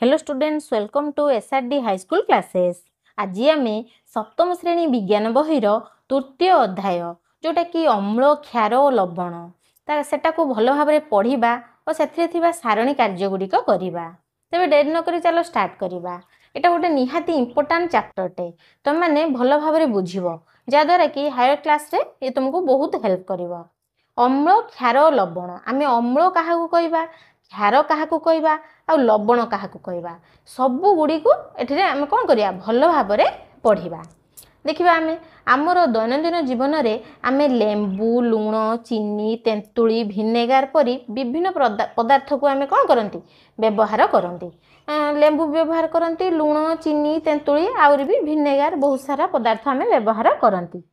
Hello students, welcome to SRD high school classes. आज आम सप्तम श्रेणी विज्ञान बहिर तृतीय अध्याय जोटा कि अम्ल क्षार और लवण सेटा को भल भाव पढ़ा और से सारणी कार्यगुड़िक करवा। तेज डेरी नक चलो स्टार्ट करवा। यहाँ गोटे निहाती इंपोर्टाट चैप्टरटे तुम मैंने भल भाव बुझ जहाद्वारा कि हायर क्लास रे ये तुमको बहुत हेल्प कर। अम्ल क्षार और लवण आम अम्ल क्या कहवा, क्षार क्या कहवा आ लवण क्या कहवा, सबू गुड़ी को ये आम कौन करिया भल भाव पढ़ा। देखिए आम आमर दैनंदिन जीवन में आम लेंबू, लुण, चीनी, तेंतुली, भिनेगार परी विभिन्न पदार्थ को आम कौन करती व्यवहार करती। लेंबू व्यवहार करती, लुण, चीनी, तेंतुली आउरी भी भिनेगार बहुत सारा पदार्थ आम व्यवहार करती।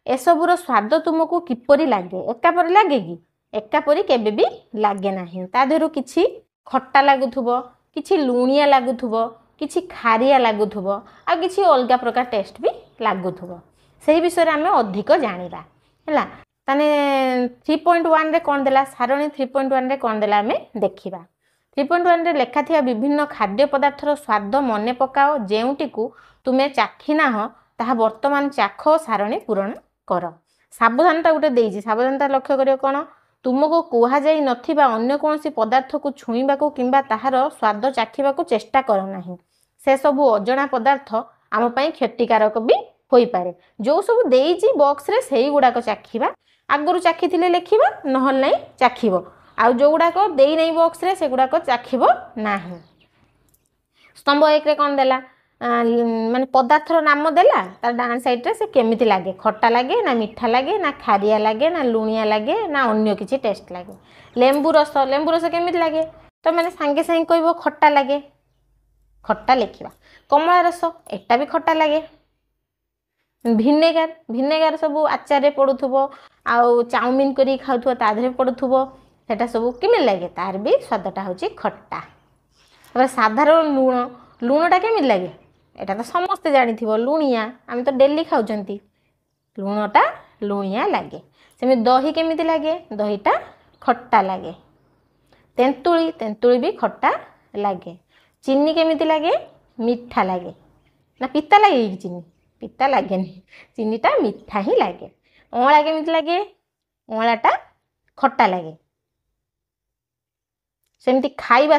एसबूर स्वाद तुमको किपरि लगे? एकापरी लगे कि? एकापरी केबे भी लगे ना। ता देहरु किछि खट्टा लगुथुबो, किछि लुणिया लगुथुबो, किछि खारिया लगुथुबो, आ किछि अलगा प्रकार टेस्ट भी लगुथुबो। सही विषय आम अधिक जानिबा हैला। ताने 3.1 रे कोन देला सारणी 3.1 रे कोन देला आमे देखिबा। 3.1 रे लेखा थिया विभिन्न खाद्य पदार्थर स्वाद मने पकाओ जेउटी को तुमे चाखी ना हो ताहा वर्तमान चाख सारणी पूरण कर। सावधानता गोटे देइछि, सावधानता लक्ष्य करियो कोन तुमको कुहा जाई नथिबा अन्य कोनसी पदार्थ को छुईबा को किंबा ताहार स्वाद चाखिबा को चेष्टा करो नाही। से सबु अजणा पदार्थ आम पई क्षतिकारक भी होई पारे। जो सब देइछि बॉक्स रे सेही गुडाको चाखिबा, आगरु चाखिथिले लेखिबा, नहल नै चाखिबो। आ जो गुडाको देई नै बॉक्स रे से गुडाको चाखिबो नाही। स्तंभ 1 रे कोन देला माने पदार्थर नाम देला, तार डान साइड रे से केमिति लागे, खट्टा लागे ना मीठा लागे ना खारिया लागे ना लुणिया लागे ना अन्य किछि टेस्ट लागे। लेंबू रस केमिति लागे तो मैंने सांगे सांगे कहबो खट्टा लागे, खट्टा लिखिबा। कमला रस एटा भी खट्टा लागे। भिनेगार सब आचार रे पडुथुबो आउ चाउमिन करी खाउथुबो ता धरे पडुथुबो, सेटा सब केमिति लागे, तार भी स्वादटा होची खट्टा। अब साधारण लुणटा केमिति लागे एटा तो समस्ते जानिथिबो, लुणिया आम तो डेली खाउचंती, लुणटा लुणिया लागे। सेमि दही केमिति लागे, दहीटा खट्टा लागे। तेंतुली भी खट्टा लागे। चीनी केमिति लागे, मीठा लागे ना पिता लागे कि चीनी? पिता लागे नहीं, चीनीटा मीठा ही लागे। अँला केमिति लागे, अँलाटा खट्टा लागे। सेमति खाइबा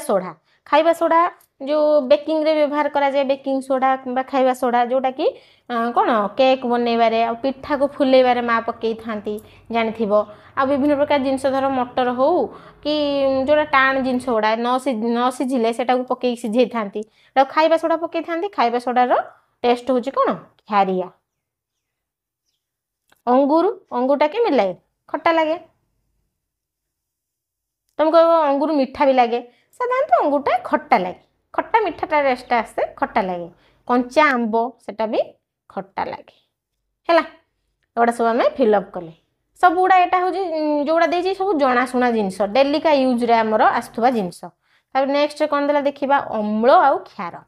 सोडा जो बेकिंग रे व्यवहार करा जाए, बेकिंग सोडा किंबा खाइबा सोडा जोटा कि कौन केक बनइबारे आ पिठा को फुलैबारे माँ पकई थांती जानिथिबो। आ विभिन्न प्रकार जिनस धर मटर हो कि जोटा टाण जिनस गुड़ा न सिझिले सेटा को पकई सिझे थांती, खाइबा सोडा पकई थांती। खाइबा सोडार टेस्ट होची कौन खारिया। अंगूरटा केमिति लागे, खट्टा लागे। तुम कहो अंगूर मीठा भी लागे, साधारणतः अंगूरटा खट्टा लागे। खट्टा मीठा टेस्ट आसे, खट्टा लागे। कंचा आंब सेटा भी खट्टा लागे हैला। एटा सब आम फिलअप कले सब गुड़ा एटा हो जोड़ा देछि सब जनाशुना जिनस डेली का यूज रे हमर आस्थुबा जिनस। तापर नेक्स्ट कोन देला देखिबा अम्ल आउ क्षार।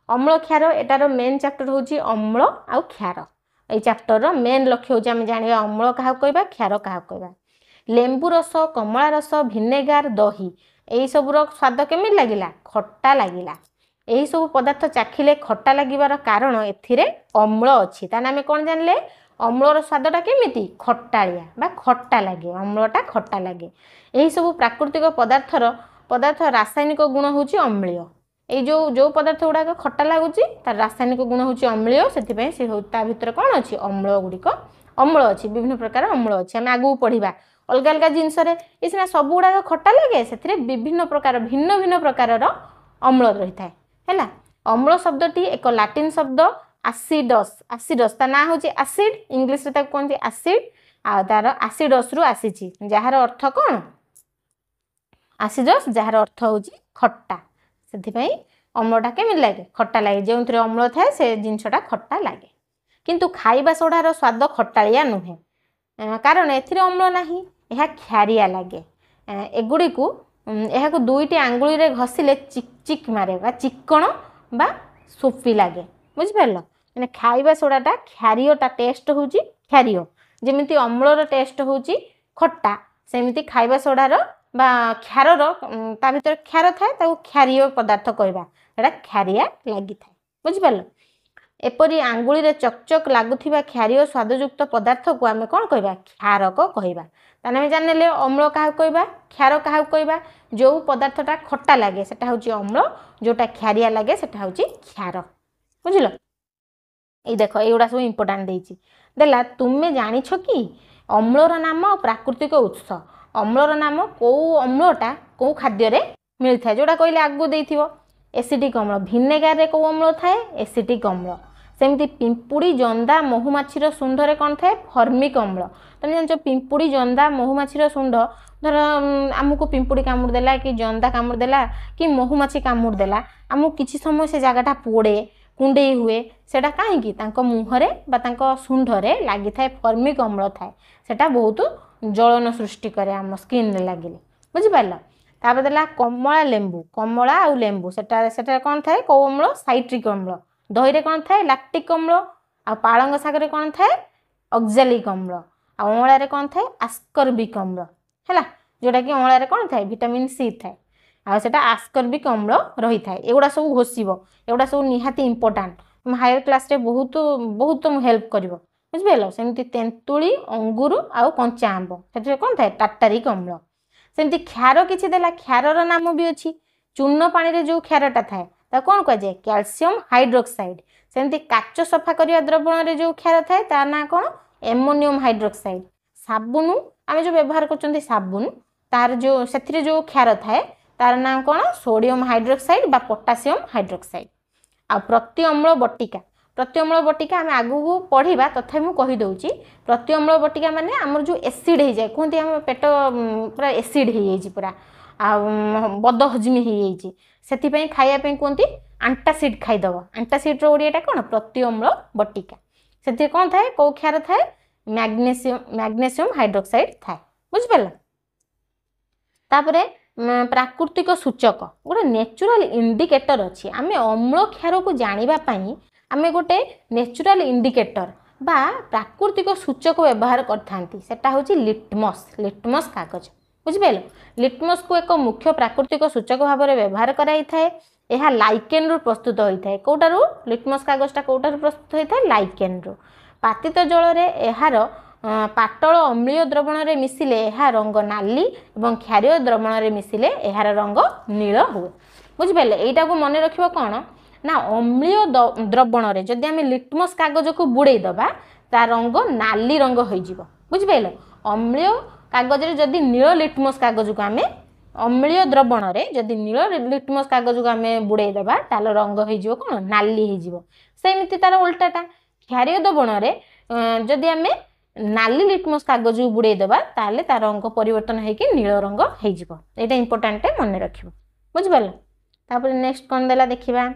अम्ल क्षार एटार मेन चैप्टर होची अम्ल आउ क्षार। ए चैप्टर रो मेन लक्ष्य होची आम जानिबा अम्ल काहा कहबा, क्षार काहा कहबा। लेंबू रस, कमला रस, भिनेगार, दही यही सबूर स्वाद केमिति लागिला, खट्टा लागिला। यही सब पदार्थ चाखिले खट्टा लागिबार कारण एथिरे अम्ल अछि। ताने आमे कोन जानले अम्लर स्वादटा केमिति खट्टालिया बा खट्टा लागे, अम्लटा खट्टा लागे। यही सब प्राकृतिक पदार्थ रासायनिक गुण होची अम्लीय। ए जो पदार्थ गुडा खट्टा लागुची तार रासायनिक गुण होची अम्लीय, सेति पई से ता भितर कोन अछि अम्ल गुडिक अम्ल अछि, विभिन्न प्रकार अम्ल अछि। आमे आगु पढिबा अलग अलग जिनस रे इसना सब गुडा खट्टा लागे, सेथिरे विभिन्न प्रकार भिन्न भिन्न प्रकारर अम्ल रही थाए हैला। अम्ल शब्दटी एक लाटिन शब्द एसिडस ता ना होची एसिड, इंग्लिश रे ताको कोनती एसिड आ तार एसिडस रु आसीची जहार अर्थ कोन एसिडस, जहार अर्थ होची खट्टा। सेति पई अम्लटा केमिति लागे, खट्टा लागे। जेउथरे अम्ल थाए से जिनसटा खट्टा लागे। किंतु खाइबा सोडार स्वाद खट्टालिया नुहे, कारण एथिरे अम्ल नाही, यह क्षारिया लगे। एगुड़ी को यह दुईटी आंगुली रे घसिले चिक चिक मारे बा चिकण बा सोफी लगे, बुझिपार। मैंने खाइबा सोडाटा क्षारियटा टेस्ट होची क्षारिय, जेमिति अम्लर टेस्ट होची खट्टा, सेमिति खाइबा सोडार बा क्षारर ता भीतर क्षार थाए ताकू क्षारीय पदार्थ कहबा एटा क्षारिया लागि थाए बुझि पाल एपरि आंगुली रे चकचक लागुथिबा क्षारीय स्वादयुक्त पदार्थ को आमे कोन कहबा क्षारक कहबा ताने हम जानले अम्ल काहा कहबा क्षार काहा कहबा जो पदार्थटा खट्टा लागे सेटा होची अम्ल जोटा क्षारिया लागे सेटा होची क्षार बुझिलो ए देखो एउडा सब इंपोर्टेंट देइची देला तुमे जानि छ कि अम्लर नाम प्राकृतिक उत्स अम्लर नाम को अम्लटा को खाद्य रे मिल थाए जोटा कहले आगु देइथिबो एसिडिक अम्ल भिनेगार रे को अम्ल थाए एसिडिक अम्ल सेमती पिंपुड़ी जंदा महुमाछीर सुंडरे कौन थाए फर्मिक अम्ल तुम जान पिंपुड़ी जंदा महुमाछीर सुंड धर आमको पिंपुड़ी कामुड़ देला कि जंदा कामुड़ देला कि महुमाछी कामुड़ देला आमको किछि समय से जगहटा पोड़े कुंडे हुए सेटा काहेकि तांको मुहरे बा तांको सुंडरे लागि थाए फर्मिक अम्ल थाए सेटा बहुत जलन सृष्टि करे आम स्किन रे लागिले बुझि पारला तापर देला कमला लेंबू कमला आ लेंबू सेटा सेटा कोन थाए को अम्ल साइट्रिक अम्ल दही रे कोन थाए लैक्टिक अम्ल आ पालंग शाक रे कोन थाए ऑक्सैलिक अम्ल आ अमला रे कोन थाए आस्कर्बिक अम्ल हैला जोटा कि अमला रे कोन थाए विटामिन सी थाए आ सेटा आस्कर्बिक अम्ल रही थाए एगुडा सब घोषिबो एगुडा सब निहाती इंपोर्टेंट तुम हायर क्लास रे बहुत बहुत तुम हेल्प करिवो बुझ पेलो सेमती तेंतुली अंगूर आ कंचा आंब सेटे कोन थाए टाटारिक अम्ल सेमती क्षार किछि देला क्षारर नाम भी अछि चूर्ण पानी रे जो क्षारटा थाए ता कोन कह जाय कैल्शियम हाइड्रोक्साइड सेमती काच सफा करिया द्रवण रे जो क्षार थाए ता ना कोन एमोनियम हाइड्रोक्साइड साबुन आमे जो व्यवहार करचंती साबुन तार जो सेथिरे जो क्षार थाए तार नाम कोन सोडियम हाइड्रोक्साइड बा पोटासियम हाइड्रोक्साइड आ प्रति अम्ल बटिका आमे आगु को पढिबा तथा मु कहि दउची प्रति अम्ल बटिका माने हमर जो एसिड हे जाय कोंती हम पेट पूरा एसिड हे जाय पूरा आ बद हजमी हे जाय सेति पई खाया पई कोंती एंटासिड खाइ दबो एंटासिड रो ओडियाटा कोन प्रति अम्ल बटिका सेति कोन थाए को क्षार थाए मैग्नीशियम हाइड्रोक्साइड थाए बुझ पेला तापरे प्राकृतिक सूचक गोटे नेचुरल इंडिकेटर अच्छी आमे अम्ल क्षार को जानिबा पई आमे गोटे नेचुरल इंडिकेटर बा प्राकृतिक सूचक व्यवहार करथांती सेटा होची लिटमस कागज बुझिपेलो लिटमस को एक मुख्य प्राकृतिक सूचक भाव में व्यवहार कराई थाए यह लाइकेन रु प्रस्तुत होई थाए कोटारु लिटमस कागजटा कोटारु प्रस्तुत होई थाए लाइकेन रु पातित जल रे एहार पातल अम्लीय द्रवण रे मिसिले एहा रंग नाली एवं क्षारीय द्रवण रे मिसिले एहार रंग नील हुए बुझिपेले एटा को मन रखिबो कोन ना अम्लीय द्रवण रे जदि आमे लिटमस कागज को बुड़े दबा ता रंग नाली रंग होई जिवो बुझिपेले अम्लीय कागज रे जदि नील लिटमस कागज को आमे अम्लीय द्रवण रे जदि नील लिटमस कागज को आमे बुड़े दबा ताल रंग होई जिवो कोन नाली होई जिवो सेमिति तार उल्टाटा क्षारीय द्रवण रे जदि आमे नाली लिटमस कागज बुड़े दबा ताले तार रंग परिवर्तन हेकि नील रंग हेइ जिवो एटा इंपोर्टेंट मन रखिबो बुझिपाल तापर नेक्स्ट कोन देला देखिबा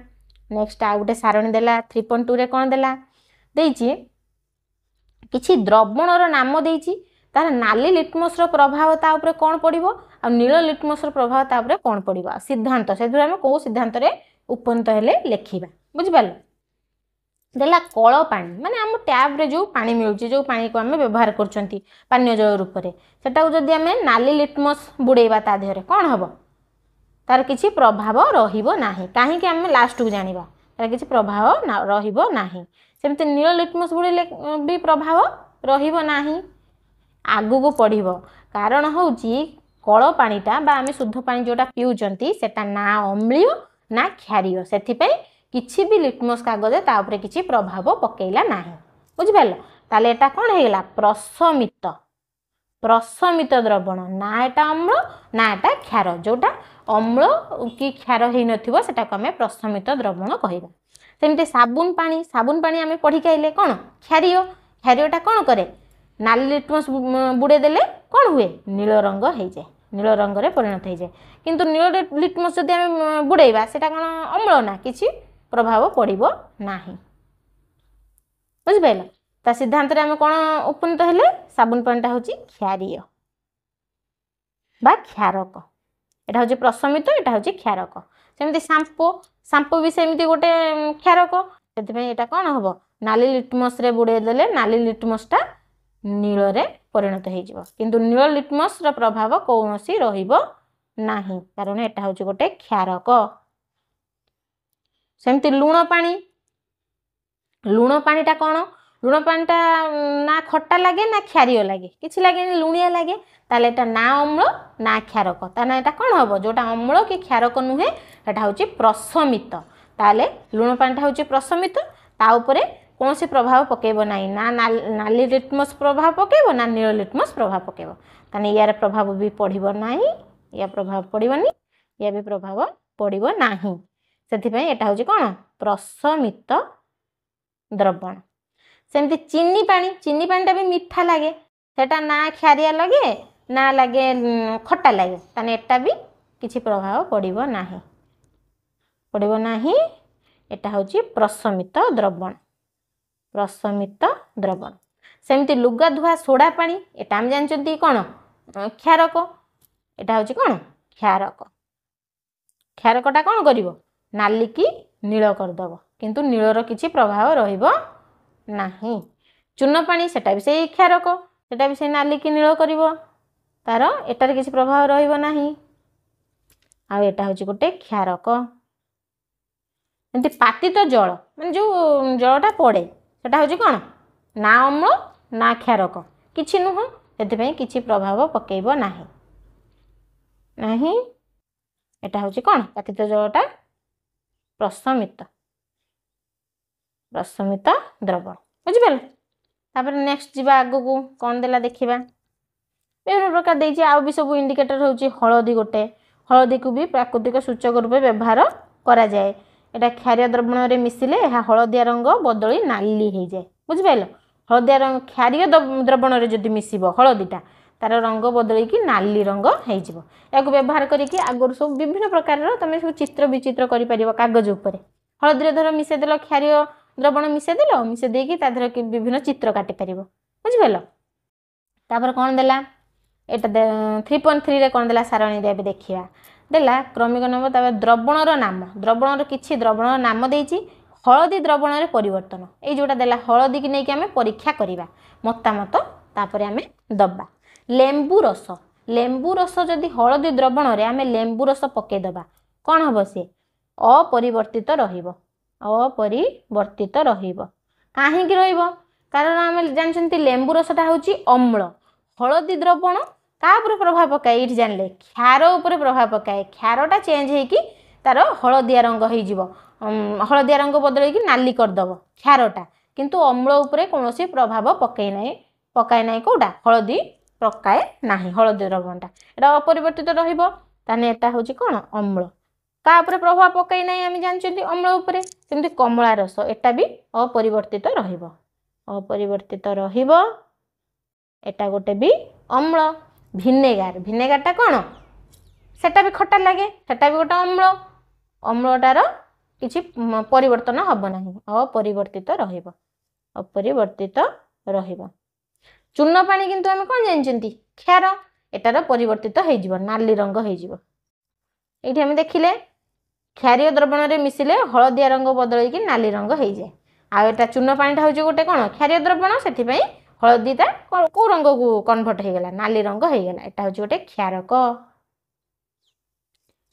नेक्स्ट आ गुटे सारणी देला 3.2 रे कोन देला देइची किछि द्रवणर नाम देइची तार नाली लिटमस रो प्रभाव ता ऊपर कोन पडिबो आ नील लिटमस रो प्रभाव ता ऊपर कोन पडिबो सिद्धांत सेदुर हम को सिद्धांत रे उपनीत हेले लेखिबा बुझिपाल देला कल पानी माने हम टैप रे जो पानी मिलुची जो पानी को हम व्यवहार करचंती पानीय जल रूप रे सेटा जदी हम नाली लिटमस बुड़ेबा ता देहरे कोन हबो तार किछि प्रभाव रहिबो नाही काहे कि हम लास्ट को जानिबा तार किछि प्रभाव रहिबो नाही सेमते नील लिटमस बुड़ेले भी प्रभाव रहिबो नाही आगु को पढिबो कारण होउची कल पानीटा बा हम शुद्ध पानी जोटा पिउचंती सेटा ना अम्लीय ना क्षारीय सेथि पई किछि भी लिटमस कागज ता ऊपर किछि प्रभाव पकेइला नाही बुझिपाल ताले एटा कोन हेला प्रशमित द्रवण ना एटा अम्ल ना एटा क्षार जोटा अम्ल कि क्षार हेइ नथिबो सेटा को हमें प्रशमित द्रवण कहिबा सेमते साबुन पानी हमें पढी काइले कोन क्षारीयटा कोन करे नाली लिटमस बुड़े देले कोन हुए नील रंग हेइ जाय नील रंग रे परिणत हेइ जाय किंतु नील लिटमस जदि हम बुड़ेबा सेटा कोन अम्ल ना किछि प्रभाव पड़िबो नाही बुझिपाइल ता सिद्धांत रे हम कोन उपनीत हेले साबुन पानीटा होची क्षारीय बा क्षारक एटा होची प्रशमित एटा होची क्षारक सेमति शाम्पू भी सेमति गोटे क्षारक सेति पई एटा कोन हबो नाली लिटमस रे बुड़े देले नाली लिटमस टा नील रे परिणत हो किंतु नील लिटमस रो प्रभाव कौनसी रहिबो नाही कारण एटा होची गोटे क्षारक। सेमती लुण पानीटा कौन लुण पानीटा ना खट्टा लगे ना क्षारीय लगे किसी लगे लुणिया लगे ताले एटा ना अम्ल ना क्षारक ताने एटा कौन हम जोटा अम्ल कि क्षारक नुहे एटा होची प्रशमित ताले लुण पानीटा होची प्रशमित ता उपरे कौन सी प्रभाव पकेब नहीं ना नाली लिटमस प्रभाव पकेब ना नील लिटमस प्रभाव पकेब ताने यार प्रभाव भी पड़िबो नाही या प्रभाव पड़िबनी या भी प्रभाव पड़िबो नाही सेथिपई एटा होची कौन प्रशमित द्रवण। सेमती चीनी पानीटा भी मीठा लगे सेटा ना क्षारिया लगे ना लगे खट्टा लगे ताने एटा भी किछि प्रभाव पड़िबो नाही एटा होची प्रशमित द्रवण। सेमती लुगा धुआ सोडा पानी एटा हम जानचंती कोन क्षारक एटा होची कोन क्षारकटा कोन करिवो नाली की नील करदबो किंतु नीलर किछि प्रभाव रहिबो नाही। चूर्ण पानी सेटा भी सेही क्षारक सेटा भी से नाली की नील करिवो तार एटार किछि प्रभाव रहिबो नाही आ एटा होची गोटे क्षारक। एमती पातित जल माने जो जलटा पड़े सेटा होची कोन ना अम्ल ना क्षारक किछि नुह सेथिपई किछि प्रभाव पकेइबो नाही एटा होची कोन पातित जलटा प्रशमित द्रवण बुझिपाल। तापर नेक्स्ट जीवा आगु को कोन देला देखिबा विभिन्न प्रकार देछि आ भी सब इंडिकेटर होची हळदी गोटे हळदी को भी प्राकृतिक सूचक रूप व्यवहार करा जाए एटा क्षारीय द्रवण रे मिसिले एहा हळदिया रंग बदली नाली हो जाए बुझिपाल। हळदिया रंग क्षारीय द्रवण रे जदि मिसिबो हळदीटा तार रंग बदली कि नाली रंग हो जिवो याको व्यवहार करिकि आगर सब विभिन्न प्रकार रो तमे सब चित्र विचित्र करि परिबो कागज ऊपर हळदी रे धर मिसे देलो क्षारीय द्रवण मिसे देकी ता धर विभिन्न चित्र काटि परिबो बुझिपाल। तापर कोन देला एटा 3.3 रे कोन देला सारणी दे देखिया देला क्रमिक नंबर तापर द्रवणर नाम द्रवणर किछि द्रवणर नाम देछि हळदी द्रवण रे परिवर्तन ए जोटा देला हळदी कि नै कि हमें परीक्षा करिबा मतामत तापर हमें दबा। लेंबू रस जदि हळदी द्रवण रे हमें लेंबू रस पके दबा कोन हबो से अपरिवर्तित रहिबो काहे कि रहिबो कारण हमें जानछंती लेंबू रसटा होची अम्ल हळदी द्रवण का ऊपर प्रभाव पकाए ये जानले क्षार ऊपर प्रभाव पकाए क्षारटा चेंज होगी तार हळदिया रंग हो हळदिया रंग बदल नाली करदब क्षारटा किंतु अम्ल उपरे कौन प्रभाव पकाए ना कौटा हळदी पकाए ना हळदी द्रवणटा एटा अपरिवर्तित रहिबो ताने एटा होची कोन अम्ल का ऊपर प्रभाव पकाए ना आम जानछंती अम्ल उपरे सेमती कमला रस एटा भी अपरिवर्तित रहिबो एटा गोटे भी अम्ल। भिनेगारटा कौन सेटा भी खट्टा लगे सेटा भी गोटे अम्लटार किछि परिवर्तन हब नाही अपरिवर्तित रहिबो। चूर्ण पानी किंतु आमे कोन जानचंती क्षार एटार परिवर्तित हो जिवो नाली रंग हो जिवो एठी हम देखिले क्षारीय द्रवण रे मिसिले हळदिया रंग बदल कि नाली रंग हो जाए आ एटा चूर्ण पानीटा होची गोटे कोन क्षारीय द्रवण सेथिपई हळदीटा को रंग को कन्वर्ट हो गला नाली रंग हो गला एटा होची गोटे क्षारक।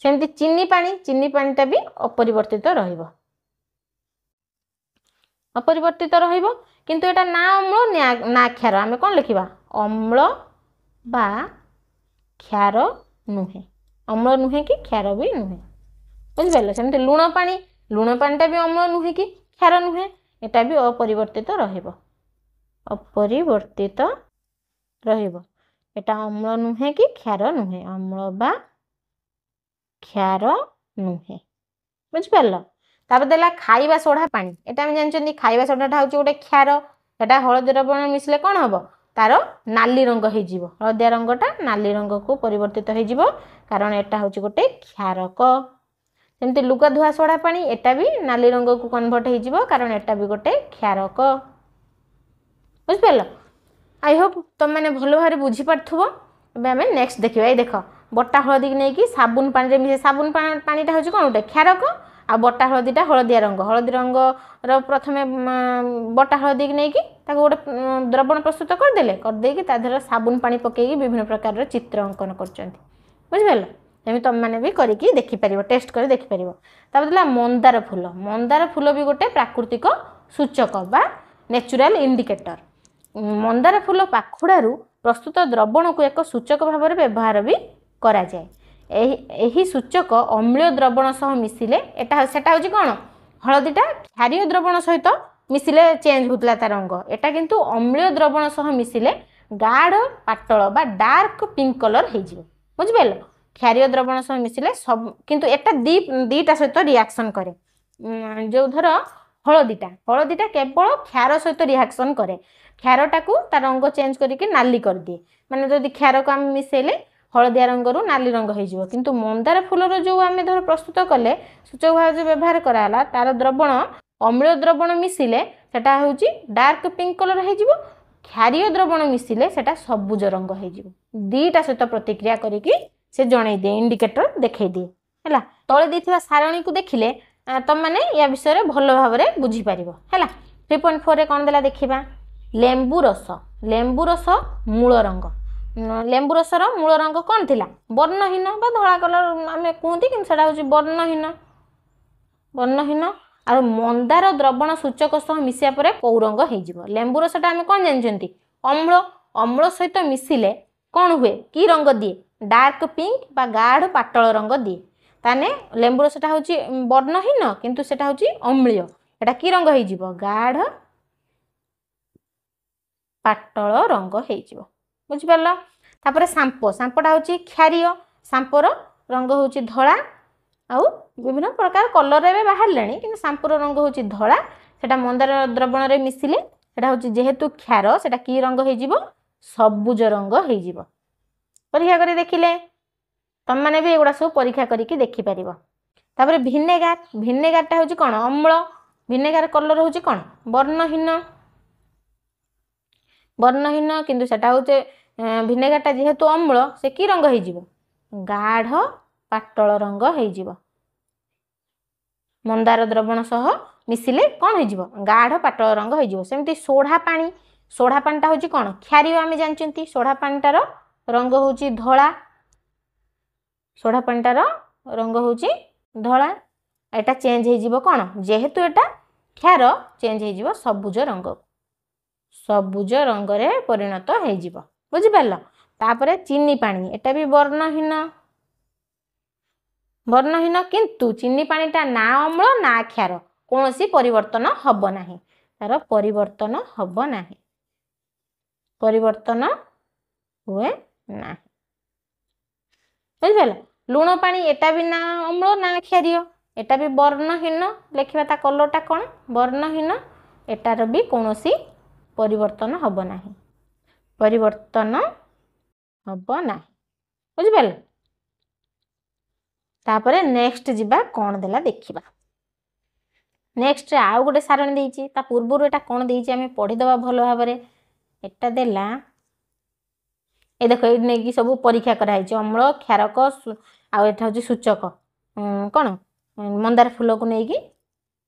सेमती चीनी पानीटा भी अपरिवर्तित रहिबो किंतु एटा ना अम्ल ना क्षार आमे कोन लिखिबा अम्ल बा क्षार नुहे अम्ल नुहे कि क्षार भी नुहे बुझिपाल। सेमती लुण पानीटा भी अम्ल नुहे कि क्षार नुहे एटा भी अपरिवर्तित रहिबो एटा अम्ल नुहे कि क्षार नुहे अम्ल बा क्षार नुहे बुझिपाल। तापर देला खाइबा सोडा पानी एटा हम जानचंती खाइबा सोडाटा होची गोटे क्षार एटा हळदी द्रवण मिसले कोन हबो तार नाली रंग हो जिवो हळदिया रंगटा नाली रंग को परिवर्तित हो जिवो कारण एटा होची गोटे क्षारक। सेमती लुगा धुआ सोडा पानी एटा भी नाली रंग को कन्वर्ट हो जिवो कारण एटा भी गोटे क्षारक बुझिपाल। आई होप तुम मैंने भल भाव बुझी पार्थुबो। एबे हमें नेक्स्ट देखिबा ए देख बट्टा हळदी की नहीं कि साबुन पानी रे मिसे साबुन पानीटा होची कोन गोटे क्षारक आ बटा हलदीटा हलदी रंगर प्रथमे बटा हलदी की नहीं गोटे द्रवण प्रस्तुत करदे करदेकी तादेह साबुन पानी पकईकी विभिन्न प्रकार चित्र अंकन कर बुझिपार एमती तुम मैंने भी करके देखिपर टेस्ट कर देखिपर तापर मंदार फूल भी गोटे प्राकृतिक सूचक बा नेचुरल इंडिकेटर मंदार फूल पाखुड़ारू प्रस्तुत द्रवण को एक सूचक भाव में व्यवहार भी करा जाए एही सूचक अम्लीय द्रवण सह मिसिले एटा सेटा होची कोन हलदीटा क्षारीय द्रवण सहित मिसिले चेंज होतला ता रंग एटा किंतु अम्लीय द्रवण सह मिसिले गाढ़ पातळ बा डार्क पिंक कलर हे जिवो बुझिबेल क्षारीय द्रवण सह मिसिले सब किंतु एटा दीटा सहित रिएक्शन करे जो धर हलदीटा केवल क्षार सहित रिएक्शन करे क्षारटा को ता रंग चेंज करके नाली कर दिए माने जदि क्षार को आम मिसेले हलदिया रंगरू नाली रंग हो किंतु मंदार फूलर जो आम धर प्रस्तुत कले सूचक भाव जो व्यवहार कराला तार द्रवण अम्लीय द्रवण मिसिले सेटा होची डार्क पिंक कलर हो क्षारीय द्रवण मिसिले सेटा सबुज रंग हो दीटा सहित प्रतिक्रिया करके से जणे दे इंडिकेटर देखै दिए हैला तळे देथिबा सारणी को देखिले तुम माने या विषय रे भलो भाव रे बुझी परिबो हैला 3.4 रे कोन देला देखिबा लेंबू रस मूल रंग लेंबू रसर मूल रंग कौन थिला वर्णहीन बा धला कलर आम कहते कि वर्णहीन आ मंदार द्रवण सूचक सह मिसिया परे कौ रंग हो लेंबू रसटा आम कौन जानते अम्ल सहित मिसिले कौन हुए कि रंग दिए डार्क पिंक बा गाढ़ पातल रंग दिए ताने लेंबू रसटा होची वर्णहीन किंतु सेटा होची अम्लीय एटा कि रंग हो गाढ़ पातल रंग हो बुझिपार तापर सांपोटा हूँ क्षारीय सांपोर रंग हूँ धला आउ विभिन्न प्रकार कलर रे बाहर लेनी कि सांपोर रंग हूँ धला सेटा मंदार द्रवण रे मिसिले सेटा हूँ जेहेतु क्षार सेटा कि रंग हो सबुज रंग हो परीक्षा करी देखिले तुम मैंने भी एगुड़ा सब परीक्षा करके देखिपर तापर भिनेगारटा हूँ कौन अम्ल भिनेगार कलर हूँ कौन वर्णहीन किंतु सेटा हूँ भिनेगारटा जेहेतु अम्ल से कि रंग हो गाढ़ पातल रंग हो मंदार द्रवण सह मिसिले कौन हो गाढ़ पातल रंग हो सेमती सोढ़ा पानीटा हूँ कौन क्षारीय आम जानते सोढ़ा पानीटार रंग हूँ धला सोढ़ा पानीटार रंग हूँ धला एटा चेंज हो कौन जेहेतु एटा क्षार चेंज हो सबुज रंग रे परिणत हो बुझिपार तापर चीनी पानी एटा भी वर्णहीन किंतु चीनी पानीटा ना अम्ल ना क्षार कौन सी परिवर्तन हब नाही तार परिवर्तन हब नाही परिवर्तन हुए ना बुझिपार लुण पानी एटा भी ना अम्ल ना क्षारीय एटा भी वर्णहीन लिखा ता कलरटा कौन वर्णहीन एटार भी कौन सी परिवर्तन हब नाही परिवर्तन हब नाही बुझिपार तापरे नेक्स्ट जिबा कौन देला देखिबा नेक्स्ट आउ गोटे सारणी देइछि ता पूर्वरु एटा कौन देइछि आमे पढ़ी दबा भलो भाबरे एटा देला ए देखो ए नै कि सब परीक्षा करा हिछ अम्ल क्षारक आ एटा होछि सूचक कौन मंदार फूल को नै कि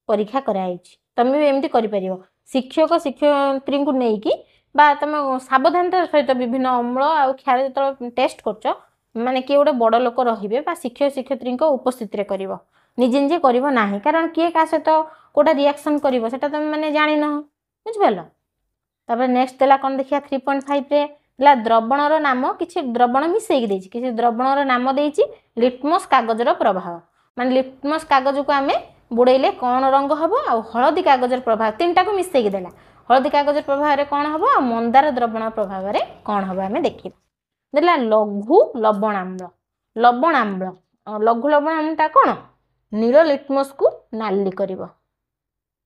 परीक्षा करा हिछ तमे भी एमती करि परिबो शिक्षक शिक्षयित्री को नै कि बा तुम सावधानता सहित विभिन्न अम्ल आ क्षार जो टेस्ट कर माने किए गोटे बड़ लोक रे शिक्षक शिक्षयित्री उपस्थित रे कर निजे निजे कर ना कारण किए क्या सहित कोटा रिएक्शन कर तुम मैंने जान बुझिपार तापर नेक्स्ट देला कौन देखिया 3.5 रे ला द्रवणर नाम किसी द्रवण मिसेक देछि किसी द्रवणर नाम देछि लिटमस कागजर प्रभाव माने लिटमस कागज को आमे बुड़ेले कौन रंग हम आ हलदी कागजर प्रभाव तीनटा को मिसेक देला हलदी कागज प्रभाव रे कौन हम आ मंदार द्रवण प्रभाव रे कौन हम आमे देखिबा देला लघु लवणाम्ल लघु लवणाम्लटा कौन नील लिटमस को नाली करिवो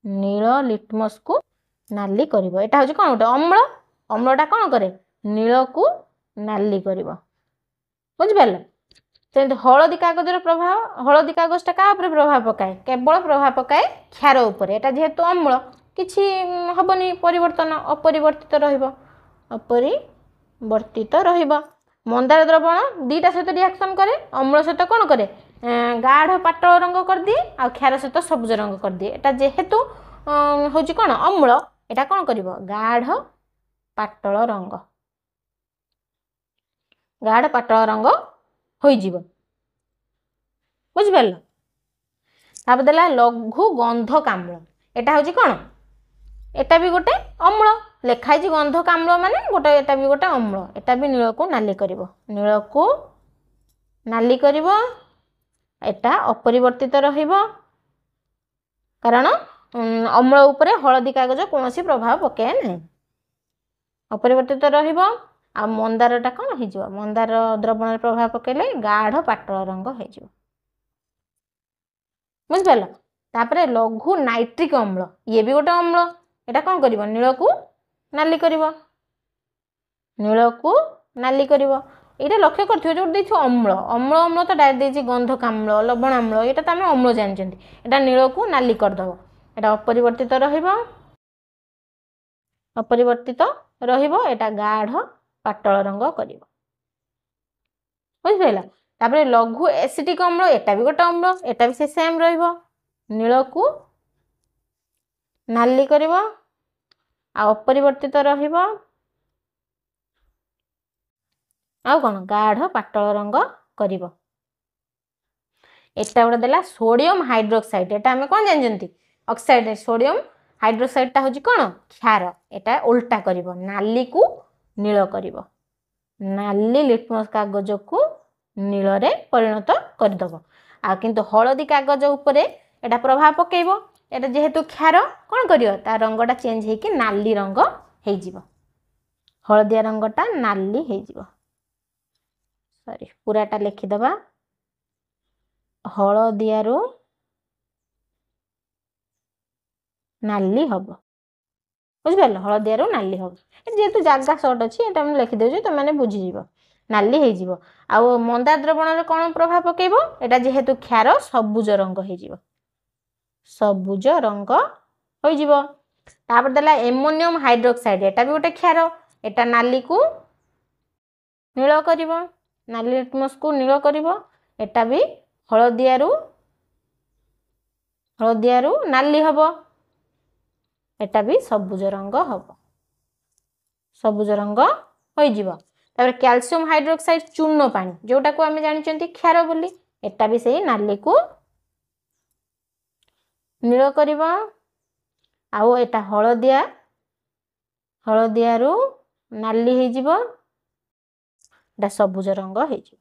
नील लिटमस को नाली करिवो एटा होची कौन गोटे अम्लटा कौन करे नील को नाली करिवो बुझिपारल सेमती हलदी कागजर प्रभाव हलदी कागजटा का ऊपर प्रभाव पकाए केवल प्रभाव पकाए क्षार ऊपर एटा जेहेतु अम्ल किछि हबनी परिवर्तन अपरिवर्तित रहिबो अपरिवर्तित रहिबो मंदार द्रवण दीटा सहित रिएक्शन करे अम्ल सहित कौन करे गाढ़ पाटल रंग कर दिए आ क्षार सहित सबुज रंग कर दिए एटा जेहेतु होची कोन अम्ल एटा कोन करिवो गाढ़ पाटल रंग गाढ़ पाटल रंग होई जीवो बुझ परल तापर देला लघु गंधक आम्ल एटा होची कोन एटा भी गोटे अम्ल लेखाई जी गंधक आम्ल माने गोटे एटा भी गोटे अम्ल एटा भी नील को नाली करिवो नील को नाली करिवो एटा अपरिवर्तित रहिबो कारण अम्ल उपरे हळदी कागज कोनोसी प्रभाव पके नै अपरिवर्तित रहिबो आ मंदारटा कोन हो जिवो मंदार द्रवण प्रभाव पकेले गाढ़ पाटल रंग हो जिवो बुझ परल तापरे लघु नाइट्रिक अम्ल ये भी गोटे अम्ल एटा कोन करिवो नील को नाली करिवो नील को नाली करिवो एटा लक्ष्य करथियो जो देछि अम्ल अम्ल अम्ल तो डायरेक्ट देछि गंधक आम्ल लवण आम्ल एटा त हम अम्ल जानचंती एटा नील को नाली कर दबो एटा अपरिवर्तित रहिबो अपरिवर्तित रहिबो एटा गाढ़ पाटल रंग करिवो बुझ परला तापरे लघु एसिटिक अम्ल एटा भी गोटे अम्ल एटा भी से सेम रहिबो नील को नाली करिवो आ अपरिवर्तित रहिबो आ कोन गाढ़ पाटल रंग करिवो एटा गोटे देला सोडियम हाइड्रोक्साइड एटा हमें कोन जानजंती ऑक्साइड सोडियम हाइड्रोक्साइड ता होची कोन क्षार एटा उल्टा करिवो नाली को नील करिवो नाली लिटमस कागज को नील रे परिणत कर दबो आ किंतु हळदी कागज उपरे एटा प्रभाव पकेइबो एटा जेहेतु क्षार कोन करियो ता रंगटा चेंज हे कि नाली रंग हे जिवो हळदिया रंगटा नाली हे जिवो सॉरी पूराटा लिखि दबा हळदिया रो नाली हबो बुझ परल हळदिया रो नाली हबो जेहेतु जागा शॉर्ट अछि एटा हम लिखि देउ जे त माने बुझि जिवो नाली हे जिवो आ मंदार द्रवण रे कोन प्रभाव पकेइबो एटा जेहेतु क्षार सबुज रंग हे जिवो सबुज रंग होई जिवो तापर देला एमोनियम हाइड्रोक्साइड एटा भी गोटे क्षार एटा नाली को नील करिवो नाली लिटमस को नील करिवो एटा भी हळदिया रो नाली हबो एटा भी सबुज रंग हबो सबुज रंग होई जिवो तापर कैल्शियम हाइड्रोक्साइड चूर्ण पानी जोटा को हमें जानिचंती क्षार बोली एटा भी सेही नाली को नील करिवो आउ एटा हळदिया रो नाली हे जिवो एटा सबुज रंग हे जिवो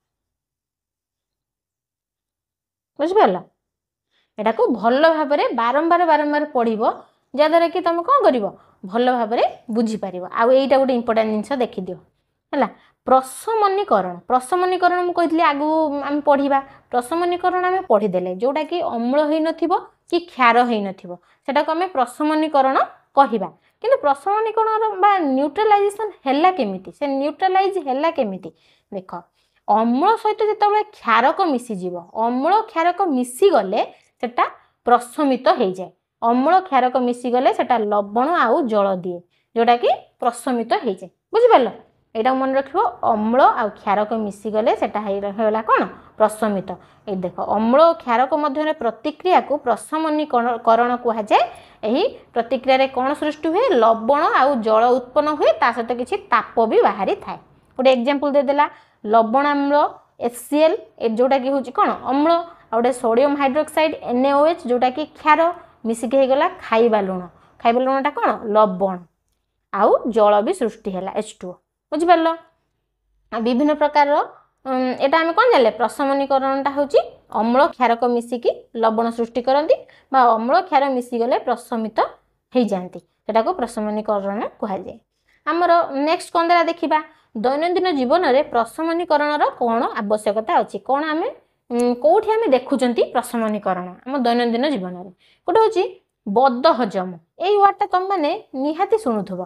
बुझ परला एटा को भलो भाबरे बारंबार पढिबो जदरे कि तुम कोन करिवो भलो भाबरे बुझी पारिबो आ एटा गोटे इंपोर्टेंट जिंस देखि दियो हला प्रशमनीकरण मु कहितली आगु हम पढिबा प्रशमनीकरण हम पढि देले जोटा कि अम्ल हेइ नथिबो कि क्षार हेइ नथिबो सेटा को हम प्रशमनीकरण कहिबा किंतु प्रशमनीकरण बा न्यूट्रलाइजेशन हैला केमिति से न्यूट्रलाइज हैला केमिति देखो अम्ल सहित जेतबे क्षारक मिसी जीवो अम्ल क्षारक मिसी गले सेटा प्रशमित हेइ जाय अम्ल क्षारक मिसी गले सेटा लवण आउ जल दिए जोटा कि प्रशमित हेइ जाय बुझि परलो एटा मन रखिबो अम्ल आउ क्षारक मिसी गले सेटा हेला कोन प्रशमित ए देखो अम्ल और क्षारक मध्य प्रतिक्रिया को प्रशमनीकरण कहा जाए एही प्रतिक्रिया रे कोन सृष्टि हुए लवण आउ जल उत्पन्न हुए ता सहित किछि ताप भी बाहरी थाए गोटे एग्जांपल दे देला लवण अम्ल HCl ए जोटा कि होची कोन अम्ल आ गोटे सोडियम हाइड्रोक्साइड NaOH जोटा कि क्षार मिसिक हे गला खाइबा लुणटा कोन लवण आउ जल भी सृष्टि हैला H2O बुझि परलो विभिन्न प्रकार एटा हम कोन जाले प्रशमनीकरणटा होची अम्ल क्षारक मिसिकी लवण सृष्टि करंती बा अम्ल क्षार मिसी गले प्रशमित हे जानती सेटा को प्रशमनीकरण कहा जाए हमर नेक्स्ट कोन देला देखिबा दैनंदिन जीवन रे प्रशमनीकरण रो कोन आवश्यकता अछि कोन हमें कोठी हमें देखुचंती प्रशमनीकरण हम दैनंदिन जीवन रे कोटे होची बद हजम एई वर्डटा तुम माने निहाती सुनुथबो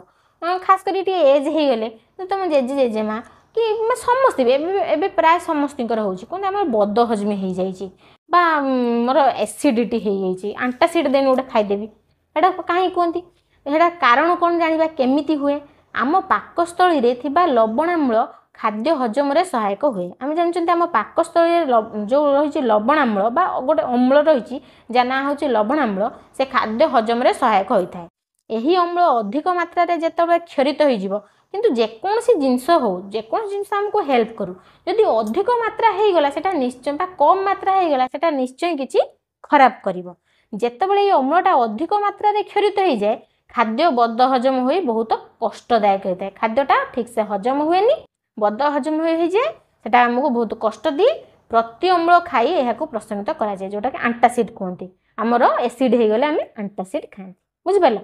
खास करी टी एज हे गले तुम जेजेमा कि समस्त एबे प्राय समस्तिकर होची कोन हमर बद हजमी हे जाईची बा मोर एसिडिटी हे जाईची एंटासिड देन उडा खाइ देबी एडा काहे कोंती एडा कारण कोन जानिबा केमिति हुए आम पाकस्थली रे थिबा लवणाम्ल खाद्य हजम रे सहायक हुए। आम जानते आम पाकस्थल जो रही लवणाम्ल बा गोटे अम्ल रही जा ना हूँ लवणाम्ल से खाद्य हजम रे सहायक होता है। यही अम्ल अधिक मात्रा रे जेतेबेले क्षरित हो किंतु जेकोसी जिनस हो जेकोसी जिनस आमको हेल्प करू जदि अधिक मात्रा हो गला सेटा निश्चय बा कम मात्रा हो गला सेटा निश्चय किछि खराब करिवो। जेतेबेले ये अम्लटा अधिक मात्रा रे क्षरित हो जाए खाद्य बद हजम हो बहुत कष्टदायक होता है। खाद्यटा ठीक से हजम हुएनी बद हजम हो जाए सेटा हमको बहुत कष्ट दिए। प्रति अम्ल खाई यह प्रशमित करा जाए जोटा कि आंटासिड कहते आमर एसिड हो गले आम आंटासिड खाए बुझिपार।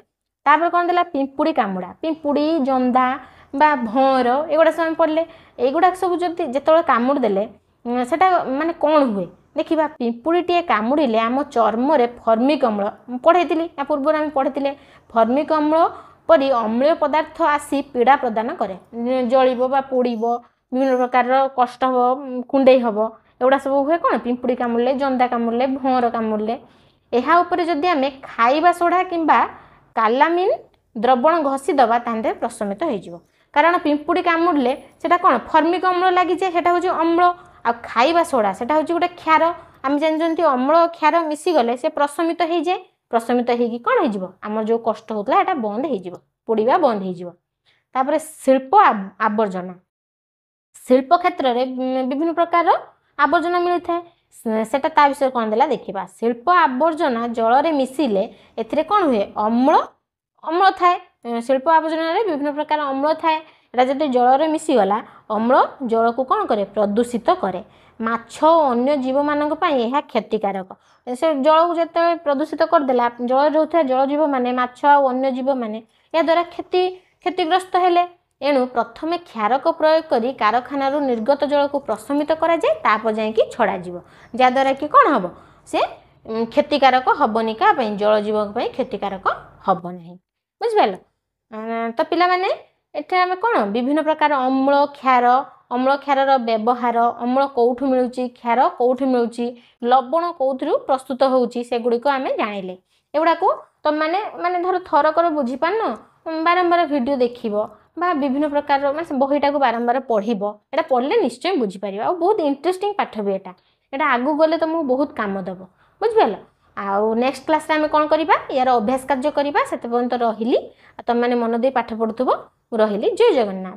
तापर कौन देला पिंपुड़ी कामुड़ा पिंपुड़ी जंधा बा भंवर एगुड़ा सब पढ़ले एगुड़ा सब जब जो कामुड़ देले सेटा माने कौन हुए देखा पिंपुड़ीटे कामुड़े आम चर्म रे फर्मिक अम्ल पढ़ाई या पूर्व आम पढ़ी फर्मिक अम्ल परी अम्लीय पदार्थ आसी पीड़ा प्रदान करे जलिब बा पोड़ब विभिन्न प्रकार कष्ट हम कुंडे हम एगुड़ा सब हुए कौन पिंपुड़ी कामुड़े जंदा कामुड़े भंवर कामुड़े यहाँ उपर जदि आम खाइबा सोढ़ा किंबा कालामिन द्रवण घसीदबा तांदे प्रशमित हो कारण पिंपुड़ी कामुड़े सेटा कौन फर्मिक अम्ल लगी जाए सेटा हूँ अम्ल आ खाइबा सोडा सेटा हूँ गोटे क्षार आम जानते अम्ल क्षार मिसीगले से प्रशमित हो जाए प्रशमित होगी कौन हो आम जो कष्ट होता है बंद हो पोड़ा बंद हो। शिल्प आवर्जना शिल्प क्षेत्र में विभिन्न प्रकार आवर्जना मिलता है सेटा ता विषय कौन देला देखा शिल्प आवर्जना जल रे मिसिले एथिरे कौन हुए अम्ल अम्ल थाए शिल्प आवर्जना रे विभिन्न प्रकार अम्ल थाए जब जल रे मिसीगला अम्ल जल को कौन करे प्रदूषित करे माछ और अन्य जीव मानक पई यह क्षतिकारक से जल को जिते प्रदूषित करदेला जल रोता जल जीव माने माछ और अन्य जीव माने या द्वारा क्षतिग्रस्त हेले एणु प्रथमे क्षारक प्रयोग करी कारखाना निर्गत जल को प्रशमित करा जाए तापर जाए छड़ा जीव जद्वारा कि कौन हम से क्षतिकारक हेनी क्या जल जीव क्षतिकारक हम ना बुझिपाल। तो पिला माने एठे आमे कौन विभिन्न प्रकार अम्ल क्षार व्यवहार अम्ल कौठु मिलुची क्षार कौठु मिलुची लवण कौथु प्रस्तुत होउची सेगुड़िक आमे जानिले एगुड़ा को तो माने माने धर थरकर बुझी पारन बारंबार वीडियो देखिबो बा विभिन्न प्रकार माने बहीटा को बारंबार पढ़िबो एटा पढ़ले निश्चय बुझी पारिबो आ बहुत इंटरेस्टिंग पाठ भी एटा आगु गले तुमको बहुत काम दबो बुझिपाल। आउ नेक्स्ट क्लास आम कौन करवा यार अभ्यास कार्य करवा से पर्यंत रही तुम मैंने मन दे पाठ पढ़ुव रही जय जगन्नाथ।